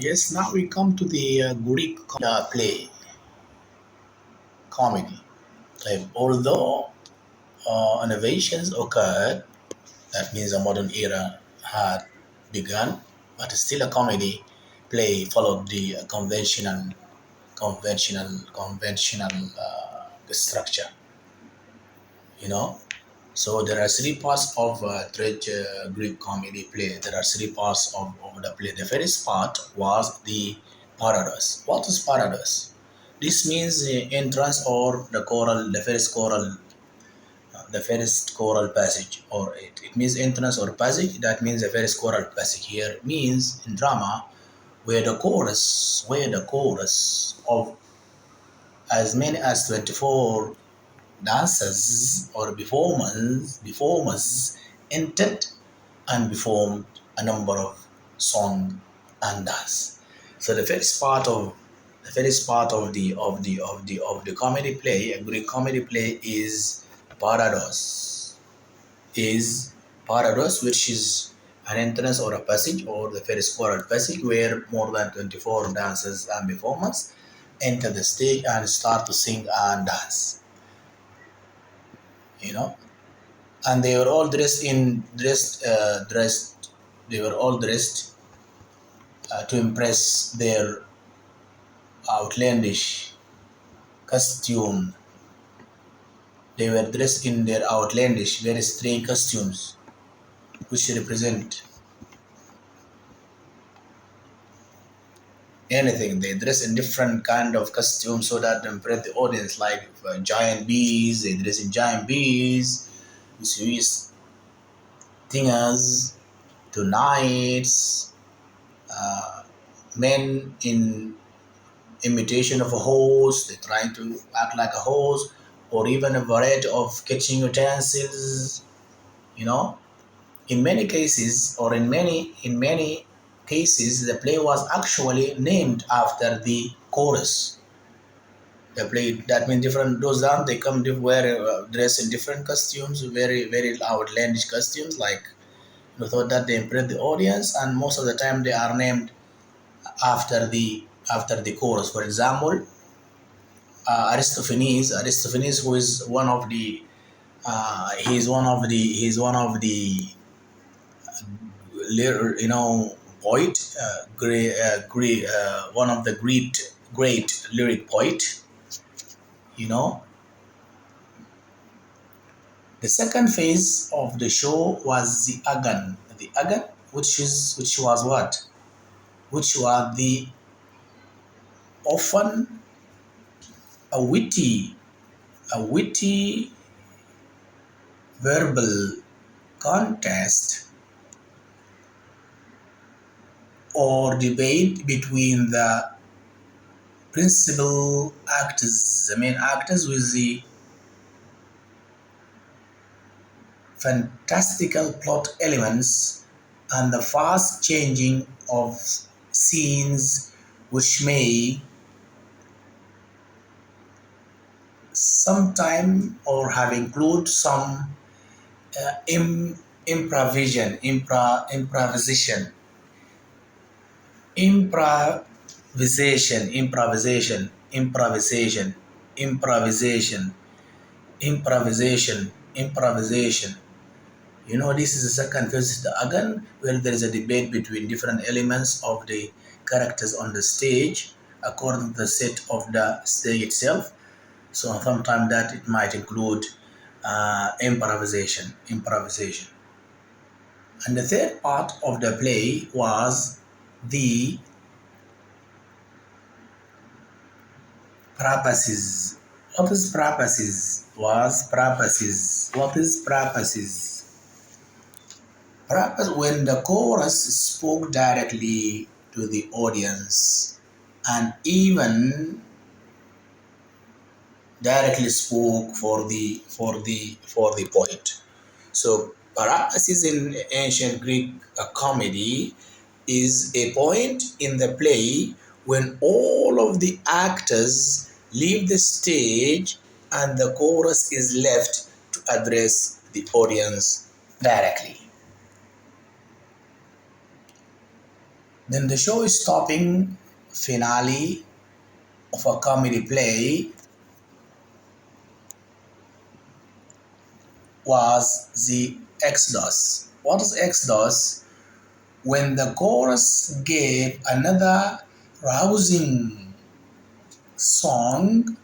Yes, now we come to the Greek play comedy. Although innovations occurred, that means a modern era had begun, but still a comedy play followed the conventional structure. You know, so there are three parts of Greek comedy play. There are three parts of the play. The first part was the paradox. What is paradox? This means the entrance or the first choral passage, or it means entrance or passage. That means the first choral passage here means in drama where the chorus of as many as 24 dancers or performers entered and performed a number of song and dance. So the first part of the comedy play, a Greek comedy play, paradox. Is paradox, which is an entrance or a passage or the first choral passage where more than 24 dancers and performers enter the stage and start to sing and dance. You know, and they were all dressed. They were all dressed to impress their outlandish costume. They were dressed in their outlandish, very strange costumes, which represent anything. They dress in different kind of costumes so that they impress the audience, like giant bees. They dress in giant bees, mysterious thingers, to knights, men in imitation of a horse, they're trying to act like a horse, or even a variety of kitchen utensils, you know. In many cases, or in many cases, the play was actually named after the chorus. The play, that means different those dance they come wear dress in different costumes, very outlandish costumes, like thought that they impress the audience, and most of the time they are named after the chorus. For example, Aristophanes, who is one of the he's one of the poet, one of the great lyric poet. You know, the second phase of the show was the agan, which was what, which was the often a witty a witty verbal contest or debate between the principal actors, the main actors, with the fantastical plot elements and the fast changing of scenes, which may sometime or have include some improvisation, improvisation, improvisation, improvisation, improvisation, improvisation, improvisation. This is the second phase, the organ, where there is a debate between different elements of the characters on the stage according to the set of the stage itself. So sometimes that it might include improvisation. And the third part of the play was the purposes. What is purposes? Was purposes. What is purposes? Purpose when the chorus spoke directly to the audience and even directly spoke for the poet. So parapasis in ancient Greek comedy is a point in the play when all of the actors leave the stage and the chorus is left to address the audience directly. Then the show stopping finale of a comedy play was the Exodus. What is Exodus? When the chorus gave another rousing song,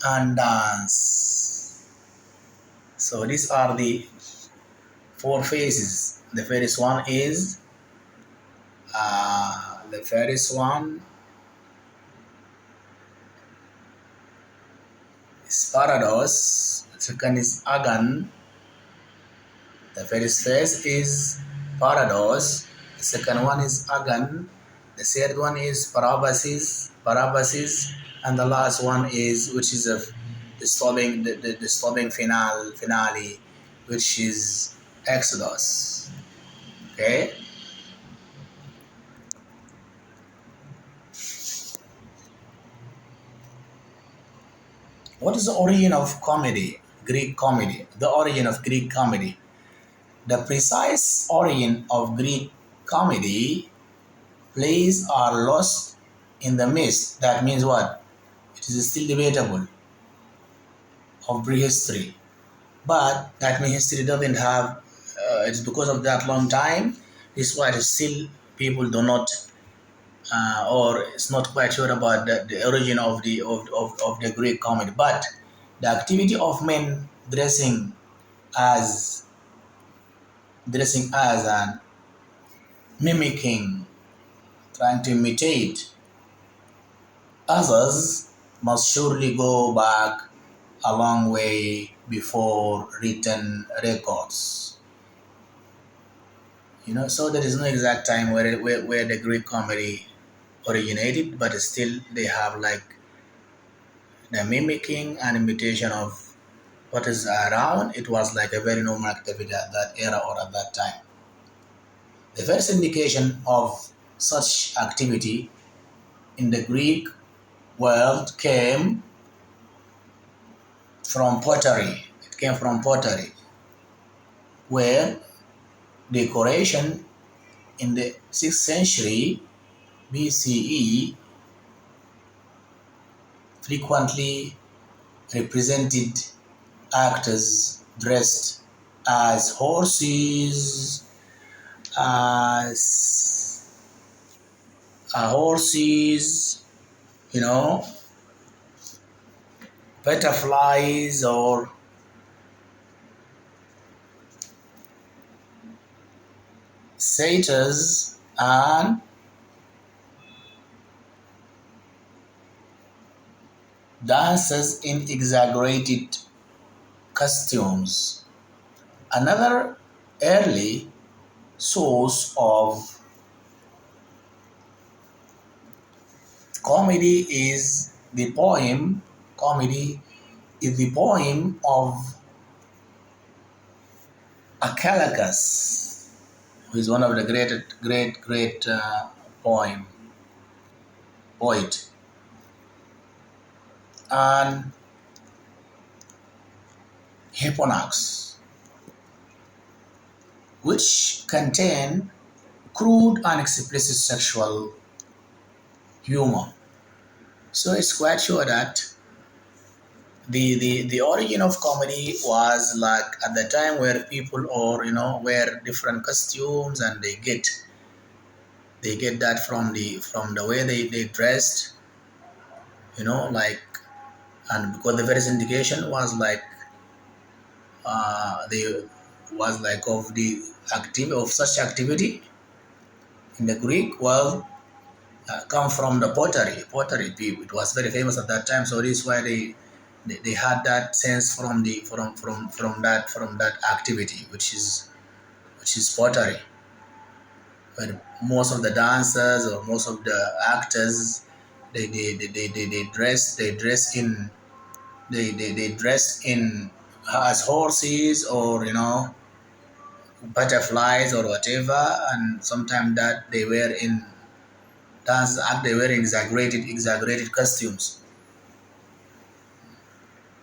and dance. So these are the four phases. The first one is Parados. The second is Agan. The first phase is Parados. The second one is Agan. The third one is Parabasis, and the last one is which is a disturbing finale, which is Exodus. Okay. What is the origin of comedy? Greek comedy. The origin of Greek comedy. The precise origin of Greek comedy plays are lost in the mist. That means what? It is still debatable of prehistory. But that means history doesn't have, it's because of that long time. This is why still people do not, or it's not quite sure about the origin of the Greek comedy. But the activity of men as dressing as and mimicking, trying to imitate others must surely go back a long way before written records. So there is no exact time where the Greek comedy originated, but still they have like the mimicking and imitation of what is around. It was like a very normal activity at that era or at that time. The first indication of such activity in the Greek world came from pottery. It came from pottery, where decoration in the 6th century BCE frequently represented actors dressed as as horses, you know, butterflies or satyrs and dancers in exaggerated costumes. Another early source of comedy is the poem. Comedy is the poem of Callicus, who is one of the great poem poet, and Hipponax, which contain crude and explicit sexual humor. So it's quite sure that the origin of comedy was like at the time where people or wear different costumes and they get that from the way they dressed, like, and because the first indication was like they was like of the of such activity in the Greek world come from the pottery people. It was very famous at that time, so this is why they had that sense from that activity, which is pottery, where most of the dancers or most of the actors they dress in as horses or butterflies or whatever, and sometimes that they were in dance act they were in exaggerated costumes.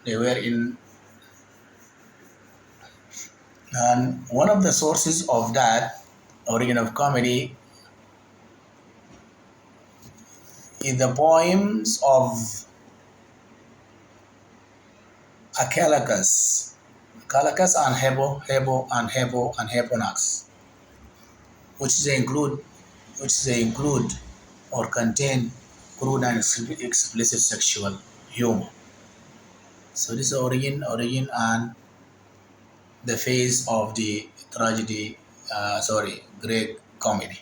They were in And one of the sources of that origin of comedy is the poems of Callicus and Hebo and Hephaestus, which they include or contain crude and explicit sexual humor. So this is origin and the phase of the tragedy, Greek comedy.